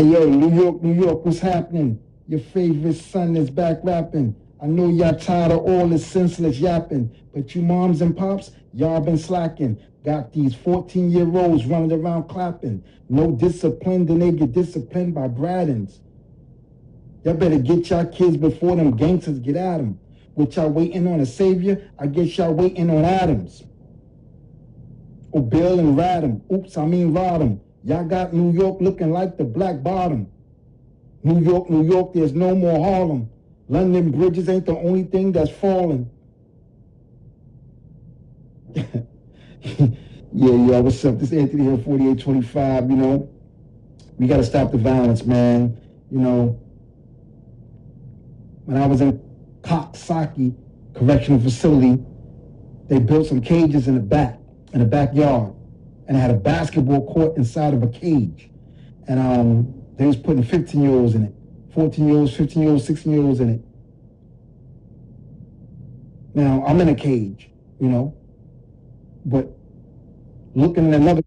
Yo, New York, what's happening? Your favorite son is back rapping. I know y'all tired of all this senseless yapping, but you moms and pops, y'all been slacking. Got these 14-year-olds running around clapping. No discipline, then they get disciplined by Braddens. Y'all better get y'all kids before them gangsters get at them. What y'all waiting on a savior? I guess y'all waiting on Adams. Or Bill and Radham. Oops, I mean Rodham. Y'all got New York looking like the black bottom. New York, there's no more Harlem. London bridges ain't the only thing that's falling. Yeah, what's up? This is Anthony here, 4825, We got to stop the violence, man. When I was in Coxsackie Correctional Facility, they built some cages in the backyard, and it had a basketball court inside of a cage. And they was putting 15-year-olds in it, 14-year-olds, 15-year-olds, 16-year-olds in it. Now, I'm in a cage, but looking at another.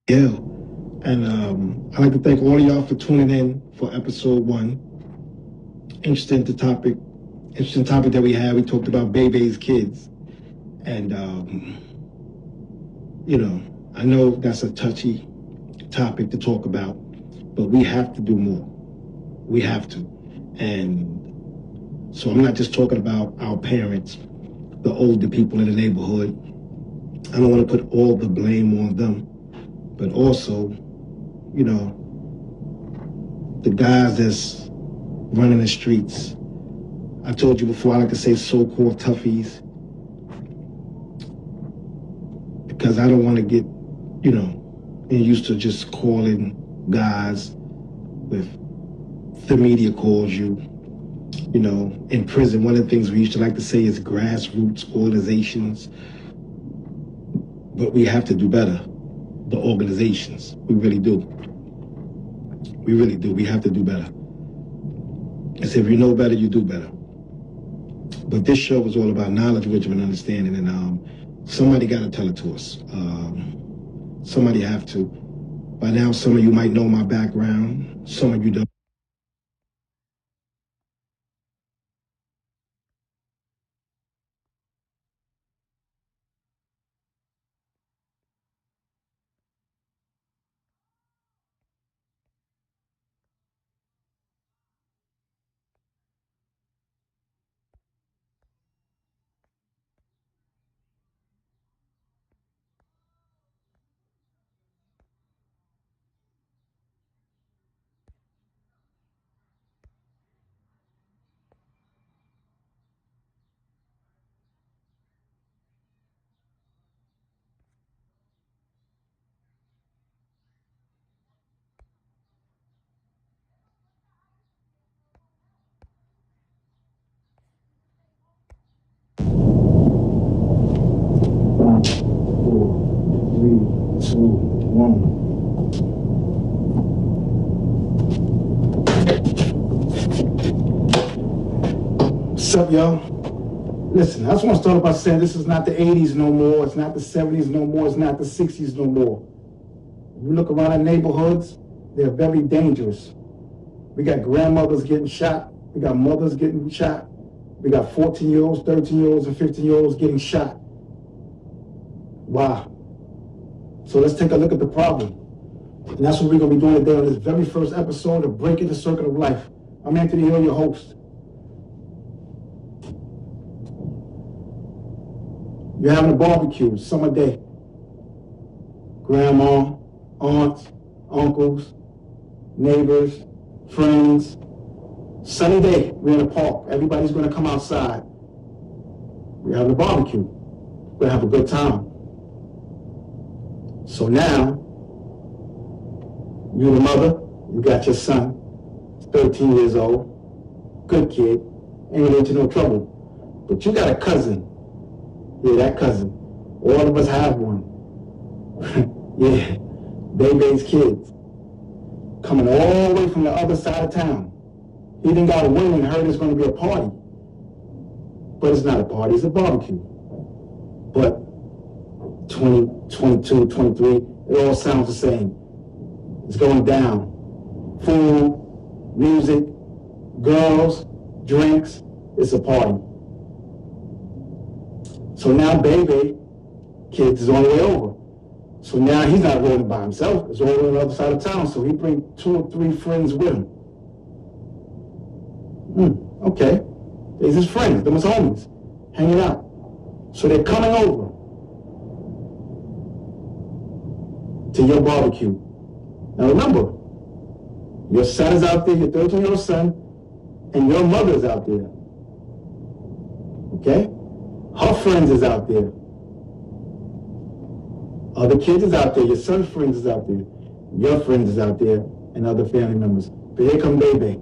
Yeah, and I'd like to thank all of y'all for tuning in for episode 1. Interesting the topic, interesting topic that we had. We talked about Bebe's kids, and I know that's a touchy topic to talk about, but we have to do more. We have to, and so I'm not just talking about our parents, the older people in the neighborhood. I don't want to put all the blame on them, but also, the guys that's running the streets. I told you before, I like to say so-called toughies, because I don't want to get, used to just calling guys with the media calls you, in prison. One of the things we used to like to say is grassroots organizations, but we have to do better. The organizations, we really do. We really do. We have to do better. I said, if you know better, you do better. But this show is all about knowledge, wisdom, and understanding, and somebody got to tell it to us. Somebody have to. By now, some of you might know my background. Some of you don't. What's up, y'all? Listen, I just want to start by saying this is not the 80s no more. It's not the 70s no more. It's not the 60s no more. You look around our neighborhoods, they're very dangerous. We got grandmothers getting shot. We got mothers getting shot. We got 14-year-olds, 13-year-olds, and 15-year-olds getting shot. Wow. So let's take a look at the problem. And that's what we're going to be doing today on this very first episode of Breaking the Circle of Life. I'm Anthony Hill, your host. You're having a barbecue, summer day. Grandma, aunts, uncles, neighbors, friends. Sunny day, we're in a park. Everybody's going to come outside. We're having a barbecue. We're going to have a good time. So now, you're the mother, you got your son, he's 13 years old, good kid, ain't into no trouble. But you got a cousin. Yeah, that cousin. All of us have one. Yeah, Baby's kids. Coming all the way from the other side of town. He done got a win and heard it's going to be a party. But it's not a party, it's a barbecue. But 20, 22, 23, it all sounds the same. It's going down. Food, music, girls, drinks, it's a party. So now Baby, kids is on the way over. So now he's not rolling by himself. It's all on the other side of town. So he brings 2 or 3 friends with him. Okay. There's his friends, them his homies, hanging out. So they're coming over to your barbecue. Now remember, your son is out there, your 13-year-old son, and your mother's out there. Okay? Her friends is out there. Other kids is out there. Your son's friends is out there. Your friends is out there, and other family members. But here come Baby.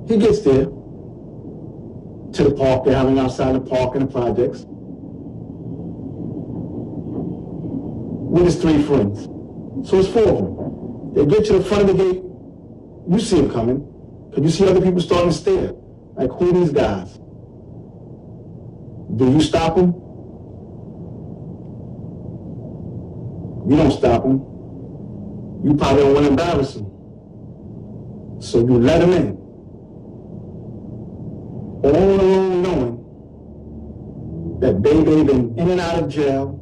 He gets there to the park. They're having outside the park and the projects with his 3 friends. So it's 4 of them. They get to the front of the gate. You see them coming, because you see other people starting to stare. Like, who are these guys? Do you stop them? You don't stop them. You probably don't want to embarrass them. So you let them in. All alone knowing that Baby been in and out of jail,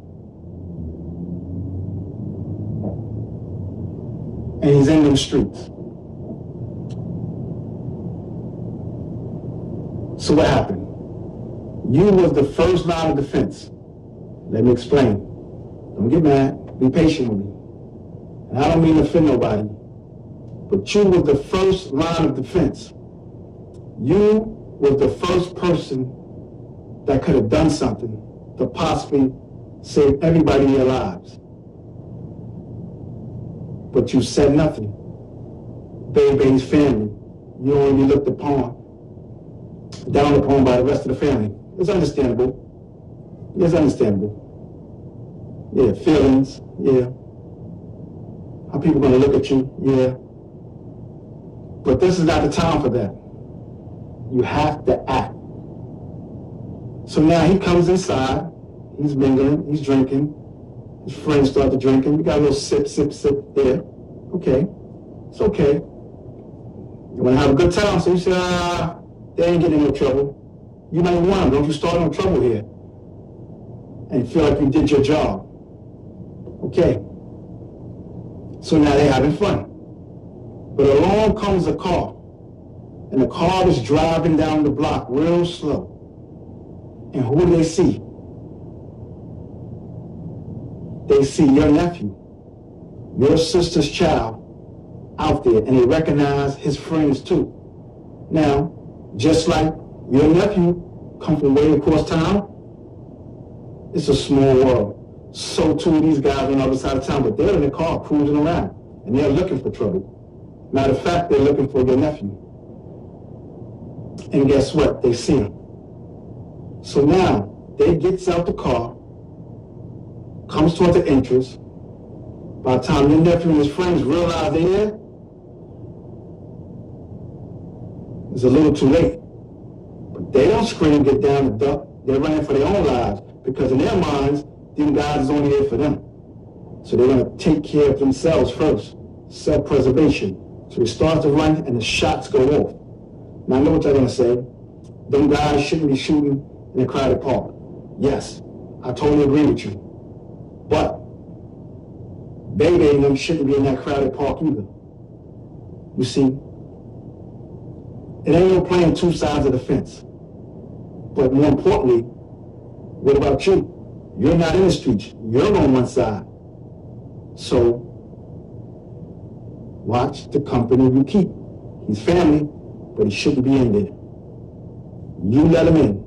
and he's in them streets. So what happened? You was the first line of defense. Let me explain. Don't get mad. Be patient with me. And I don't mean to offend nobody, but you was the first line of defense. You was the first person that could have done something to possibly save everybody in their lives. But you said nothing. Baby's family, you only looked down upon by the rest of the family. It's understandable. It's understandable. Yeah, feelings, yeah. How people gonna look at you, yeah. But this is not the time for that. You have to act. So now he comes inside, he's mingling, he's drinking, his friends start to drinking, we got a little sip there. Okay, it's okay. You wanna have a good time, so you say, they ain't getting in no trouble. You might want them, don't you start no trouble here. And feel like you did your job. Okay. So now they're having fun. But along comes a car. And the car is driving down the block real slow. And who do they see? They see your nephew, your sister's child, out there, and they recognize his friends too. Now, just like your nephew come from way across town, it's a small world. So too these guys on the other side of town, but they're in the car cruising around, and they're looking for trouble. Matter of fact, they're looking for your nephew. And guess what? They see him. So now, they gets out the car, comes towards the entrance. By the time your nephew and his friends realize they're there, it's a little too late. But they don't scream, get down, and duck. They're running for their own lives because in their minds, them guys is only there for them. So they're going to take care of themselves first. Self-preservation. So they start to run and the shots go off. Now I know what you're going to say. Them guys shouldn't be shooting in a crowded park. Yes, I totally agree with you. But Baby and them shouldn't be in that crowded park either. You see, it ain't no playing two sides of the fence. But more importantly, what about you? You're not in the streets. You're on one side. So, watch the company you keep. He's family, but he shouldn't be in there. You let him in.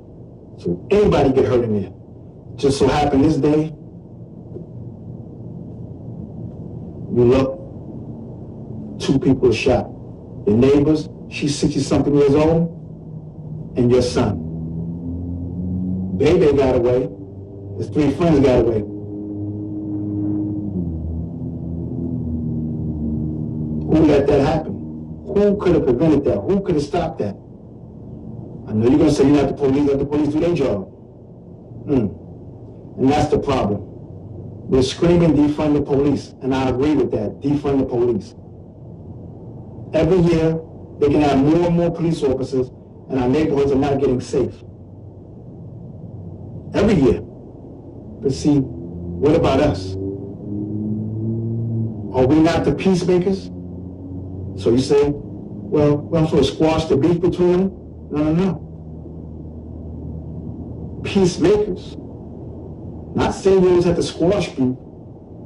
So anybody get hurt in there. Just so happened this day, you look, 2 people are shot. Your neighbors, she's 60-something years old, and your son. Baby got away. His 3 friends got away. Who let that happen? Who could have prevented that? Who could have stopped that? I know you're going to say you're not the police, let the police do their job. And that's the problem. We're screaming defund the police, and I agree with that, defund the police. Every year, they can have more and more police officers, and our neighborhoods are not getting safe. Every year. But see, what about us? Are we not the peacemakers? So you say, well, we're supposed to squash the beef between them? No. Peacemakers. Not saying you always have to squash beef,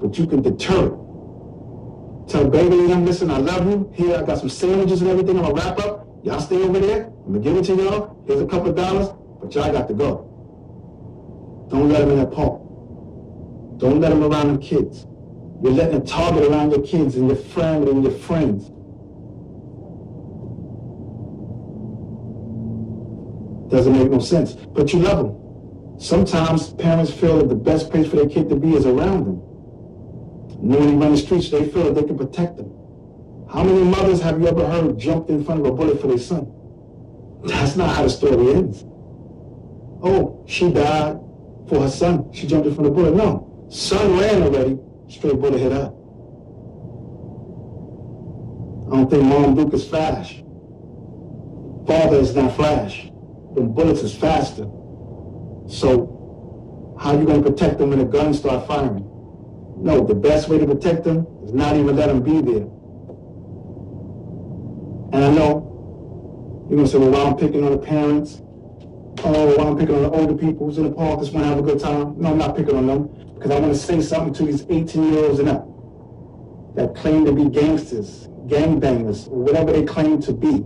but you can deter it. Tell Baby and them, listen, I love you. Here, I got some sandwiches and everything. I'm going to wrap up. Y'all stay over there. I'm going to give it to y'all. Here's a couple of dollars, but y'all got to go. Don't let them in that park. Don't let them around them kids. You're letting a target around your kids and your family and your friends. Doesn't make no sense. But you love them. Sometimes parents feel that the best place for their kid to be is around them. When they run the streets, they feel that they can protect them. How many mothers have you ever heard jumped in front of a bullet for their son? That's not how the story ends. Oh, she died for her son. She jumped in front of a bullet. No. Son ran already. Straight bullet hit her. I don't think Mom Duke is flash. Father is not flash. Them bullets is faster. So, how are you going to protect them when the guns start firing? No, the best way to protect them is not even let them be there. And I know, you're going to say, well, why I'm picking on the parents? Oh, why I'm picking on the older people who's in the park just want to have a good time? No, I'm not picking on them, because I want to say something to these 18-year-olds and up that claim to be gangsters, gangbangers, or whatever they claim to be.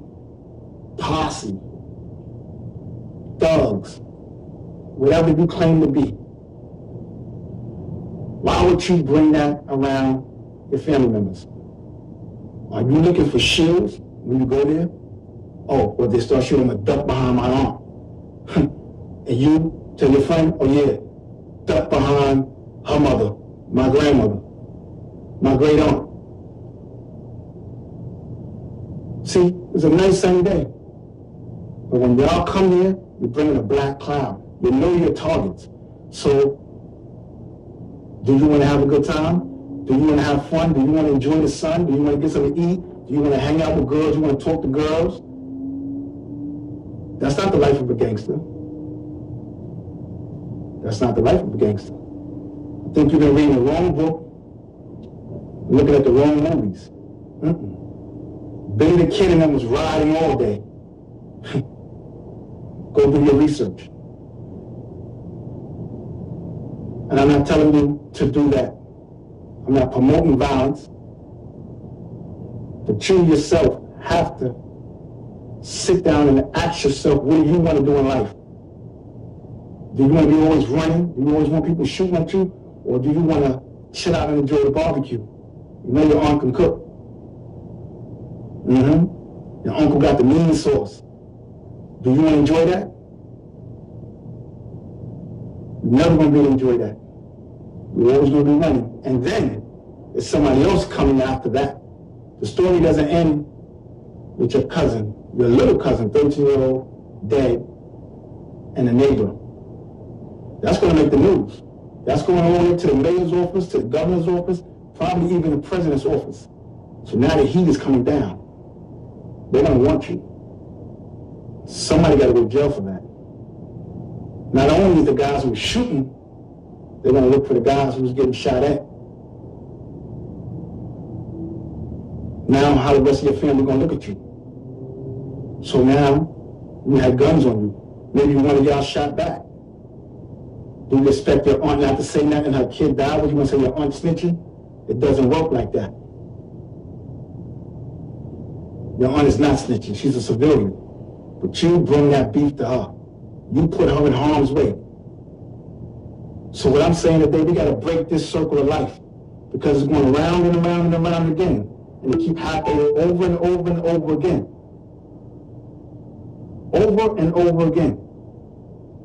Posse. Thugs. Whatever you claim to be. Why would you bring that around your family members? Are you looking for shields when you go there? Oh, well, they start shooting a duck behind my arm. And you tell your friend, oh yeah, duck behind her mother, my grandmother, my great aunt. See, it's a nice sunny day. But when y'all come here, you're bringing a black cloud. You know your targets. So, do you want to have a good time? Do you want to have fun? Do you want to enjoy the sun? Do you want to get something to eat? Do you want to hang out with girls? Do you want to talk to girls? That's not the life of a gangster. That's not the life of a gangster. I think you've been reading the wrong book, looking at the wrong movies. Billy the Kid and them was riding all day. Go do your research. And I'm not telling you to do that. I'm not promoting violence. But you yourself have to sit down and ask yourself, what do you want to do in life? Do you want to be always running? Do you always want people shooting at you? Or do you want to chill out and enjoy the barbecue? You know your aunt can cook. Your uncle got the mean sauce. Do you want to enjoy that? You're never going to be able to enjoy that. You're always going to be running. And then there's somebody else coming after that. The story doesn't end with your cousin, your little cousin, 13-year-old, dead, and a neighbor. That's going to make the news. That's going all the way to the mayor's office, to the governor's office, probably even the president's office. So now the heat is coming down. They're going to want you. Somebody got to go to jail for that. Not only is the guys who were shooting, they're going to look for the guys who was getting shot at. Now, how the rest of your family going to look at you? So now, you had guns on you. Maybe one of y'all shot back. Do you expect your aunt not to say that and her kid died? What, you want to say your aunt snitching? It doesn't work like that. Your aunt is not snitching. She's a civilian. But you bring that beef to her. You put her in harm's way. So what I'm saying today, we got to break this circle of life, because it's going around and around and around again. And it keeps happening over and over and over again. Over and over again.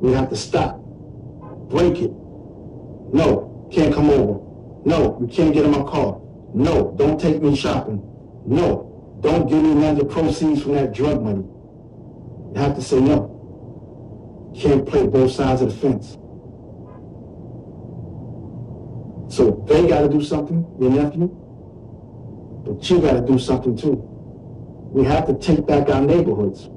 We have to stop. Break it. No, can't come over. No, you can't get in my car. No, don't take me shopping. No, don't give me none of the proceeds from that drug money. You have to say no. Can't play both sides of the fence. So they got to do something, your nephew, but you got to do something too. We have to take back our neighborhoods.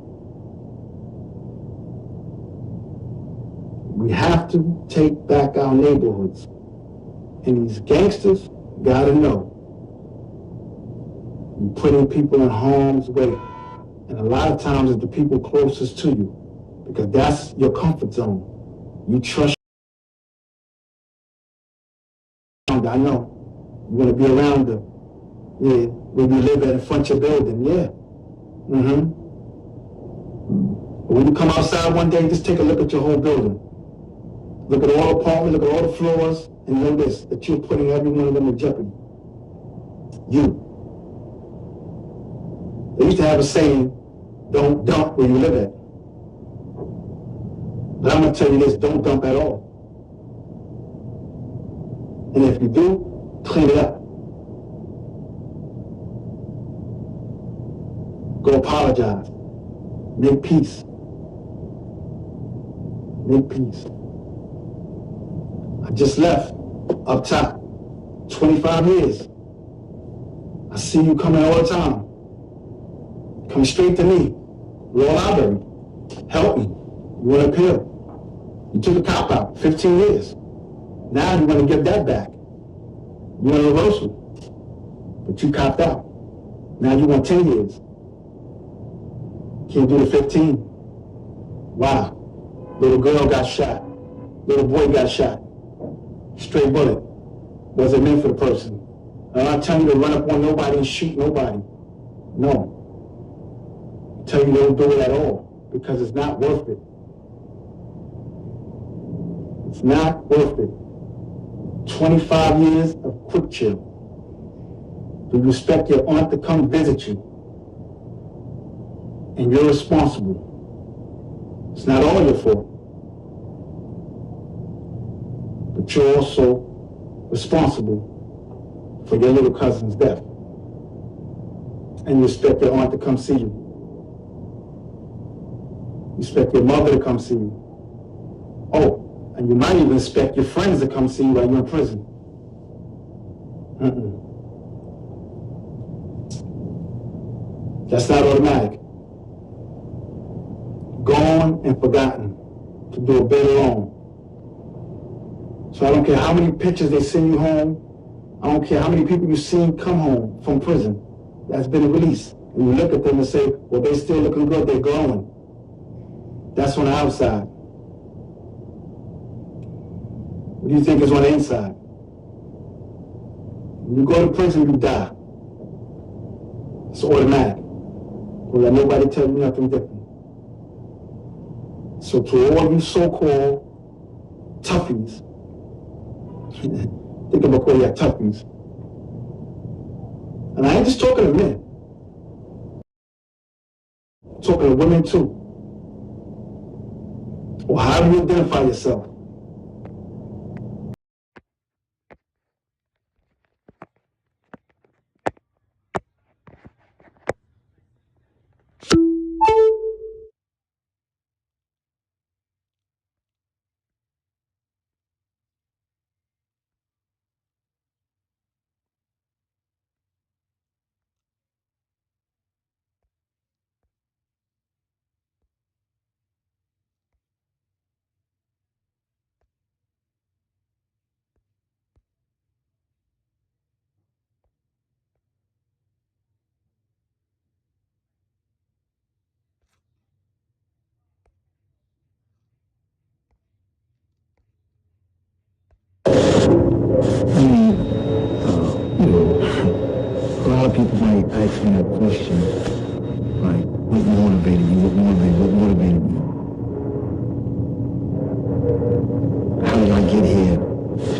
We have to take back our neighborhoods. And these gangsters got to know you're putting people in harm's way. And a lot of times it's the people closest to you, because that's your comfort zone. You trust. I know. You're going to be around them. Yeah, when you live in front of your building, yeah. When you come outside one day, just take a look at your whole building. Look at all the apartments, look at all the floors, and know this, that you're putting every one of them in jeopardy. You. They used to have a saying, don't dump where you live at. But I'm going to tell you this, don't dump at all. And if you do, clean it up. Go apologize. Make peace. Make peace. I just left up top 25 years. I see you coming all the time. Come straight to me. Roll Library. Help me. You want to appeal. You took a cop out 15 years. Now you want to give that back. You want a reversal. But you copped out. Now you want 10 years. Can't do the 15. Wow. Little girl got shot. Little boy got shot. Straight bullet. Wasn't meant for the person. I'm not telling you to run up on nobody and shoot nobody. No. I tell you don't do it at all, because it's not worth it. It's not worth it. 25 years of quick chill. Do you expect your aunt to come visit you? And you're responsible. It's not all your fault. But you're also responsible for your little cousin's death. And you expect your aunt to come see you. You expect your mother to come see you. Oh, and you might even expect your friends to come see you while you're in prison. That's not automatic. Gone and forgotten to do a bit alone. So I don't care how many pictures they send you home. I don't care how many people you've seen come home from prison that's been released. And you look at them and say, well, they're still looking good, they're glowing. That's on the outside. What do you think is on the inside? When you go to prison, you die. It's automatic. Don't let nobody tell you nothing different. So to all you so-called toughies, think about calling you toughies. And I ain't just talking to men. I'm talking to women too. Or how do you identify yourself? people might ask me that question, like, what motivated you? What motivated you? How did I get here?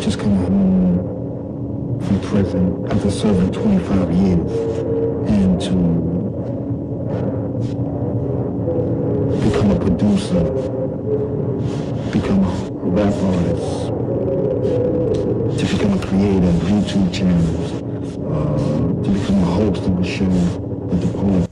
Just come home from prison after serving 25 years and to become a producer, become a rap artist, to become a creator of YouTube channels, to become a host of a show with the Paul